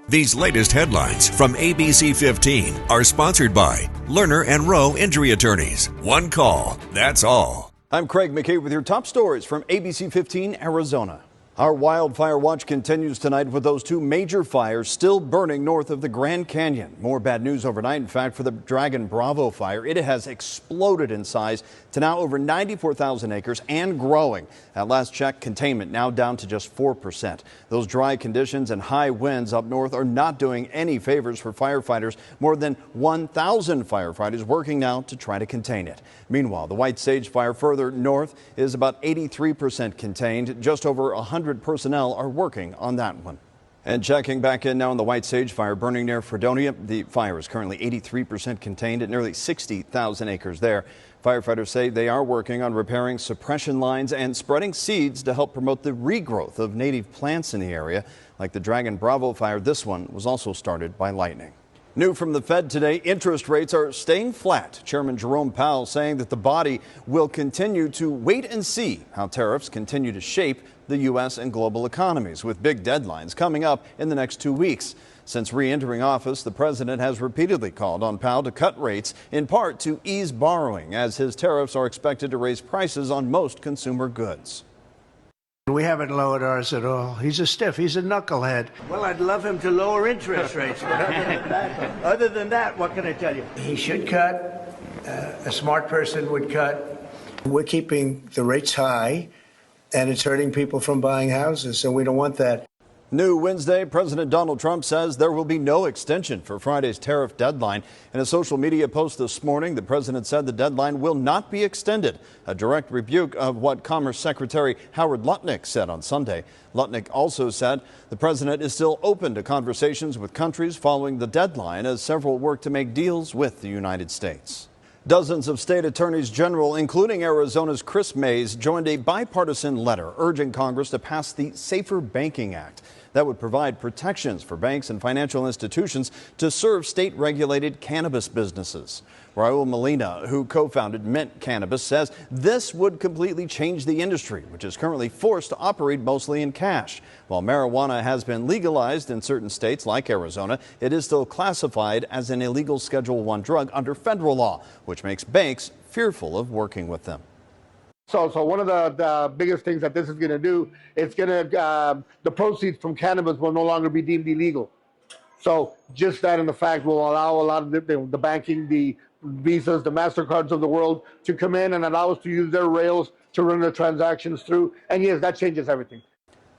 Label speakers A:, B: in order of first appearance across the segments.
A: These latest headlines from ABC15 are sponsored by Lerner and Rowe Injury Attorneys. One call, that's all.
B: I'm Craig McKay with your top stories from ABC15 Arizona. Our wildfire watch continues tonight with those two major fires still burning north of the Grand Canyon. More bad news overnight. In fact, for the Dragon Bravo fire, it has exploded in size to now over 94,000 acres and growing. At last check, containment now down to just 4%. Those dry conditions and high winds up north are not doing any favors for firefighters. More than 1,000 firefighters working now to try to contain it. Meanwhile, the White Sage fire further north is about 83% contained. Just over 100 personnel are working on that one. And checking back in now on the White Sage fire burning near Fredonia. The fire is currently 83% contained at nearly 60,000 acres there. Firefighters say they are working on repairing suppression lines and spreading seeds to help promote the regrowth of native plants in the area. Like the Dragon Bravo fire, this one was also started by lightning. New from the Fed today, interest rates are staying flat. Chairman Jerome Powell saying that the body will continue to wait and see how tariffs continue to shape the U.S. and global economies, with big deadlines coming up in the next 2 weeks. Since re-entering office, the president has repeatedly called on Powell to cut rates, in part to ease borrowing, as his tariffs are expected to raise prices on most consumer goods.
C: We haven't lowered ours at all. He's a stiff. He's a knucklehead.
D: Well, I'd love him to lower interest rates. Other than that, what can I tell you?
C: He should cut. A smart person would cut. We're keeping the rates high, and it's hurting people from buying houses, so we don't want that.
B: New Wednesday, President Donald Trump says there will be no extension for Friday's tariff deadline. In a social media post this morning, the president said the deadline will not be extended, a direct rebuke of what Commerce Secretary Howard Lutnick said on Sunday. Lutnick also said the president is still open to conversations with countries following the deadline, as several work to make deals with the United States. Dozens of state attorneys general, including Arizona's Chris Mays, joined a bipartisan letter urging Congress to pass the Safer Banking Act. That would provide protections for banks and financial institutions to serve state-regulated cannabis businesses. Raul Molina, who co-founded Mint Cannabis, says this would completely change the industry, which is currently forced to operate mostly in cash. While marijuana has been legalized in certain states like Arizona, it is still classified as an illegal Schedule I drug under federal law, which makes banks fearful of working with them.
E: So one of the biggest things that this is going to do, it's going to, the proceeds from cannabis will no longer be deemed illegal. So just that and the fact will allow a lot of the banking, the Visas, the MasterCards of the world to come in and allow us to use their rails to run their transactions through. And yes, that changes everything.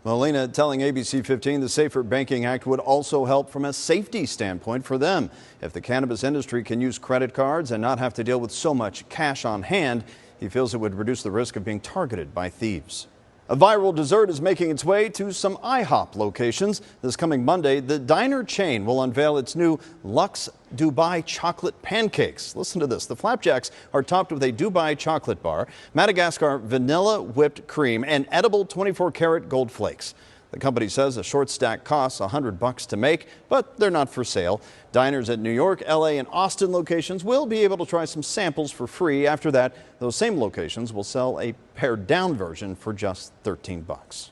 B: Molina telling ABC15 the Safer Banking Act would also help from a safety standpoint for them. If the cannabis industry can use credit cards and not have to deal with so much cash on hand, he feels it would reduce the risk of being targeted by thieves. A viral dessert is making its way to some IHOP locations. This coming Monday, the diner chain will unveil its new Luxe Dubai chocolate pancakes. Listen to this. The flapjacks are topped with a Dubai chocolate bar, Madagascar vanilla whipped cream, and edible 24-karat gold flakes. The company says a short stack costs $100 to make, but they're not for sale. Diners at New York, LA, and Austin locations will be able to try some samples for free. After that, those same locations will sell a pared down version for just $13.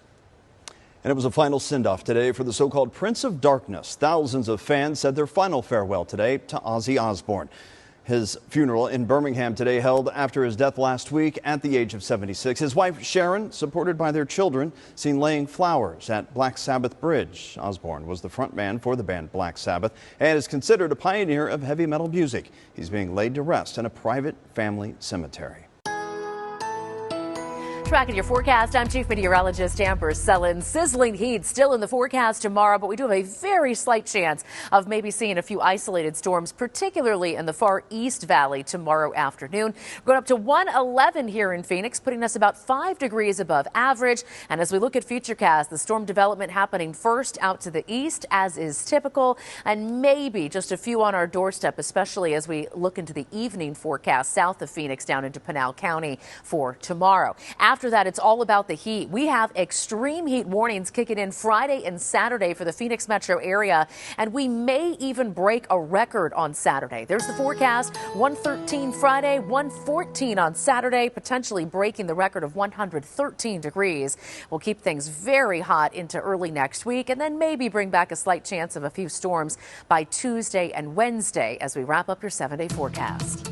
B: And it was a final send-off today for the so-called Prince of Darkness. Thousands of fans said their final farewell today to Ozzy Osbourne. His funeral in Birmingham today held after his death last week at the age of 76. His wife Sharon, supported by their children, seen laying flowers at Black Sabbath Bridge. Osbourne was the frontman for the band Black Sabbath and is considered a pioneer of heavy metal music. He's being laid to rest in a private family cemetery.
F: Tracking your forecast, I'm Chief Meteorologist Amber Sullen. Sizzling heat still in the forecast tomorrow, but we do have a very slight chance of maybe seeing a few isolated storms, particularly in the far east valley tomorrow afternoon. We're going up to 111 here in Phoenix, putting us about 5 degrees above average. And as we look at Futurecast, the storm development happening first out to the east, as is typical, and maybe just a few on our doorstep, especially as we look into the evening forecast south of Phoenix down into Pinal County for tomorrow. After after that, it's all about the heat. We have extreme heat warnings kicking in Friday and Saturday for the Phoenix metro area, and we may even break a record on Saturday. There's the forecast: 113 Friday, 114 on Saturday, potentially breaking the record of 113 degrees. We'll keep things very hot into early next week, and then maybe bring back a slight chance of a few storms by Tuesday and Wednesday as we wrap up your 7-day forecast.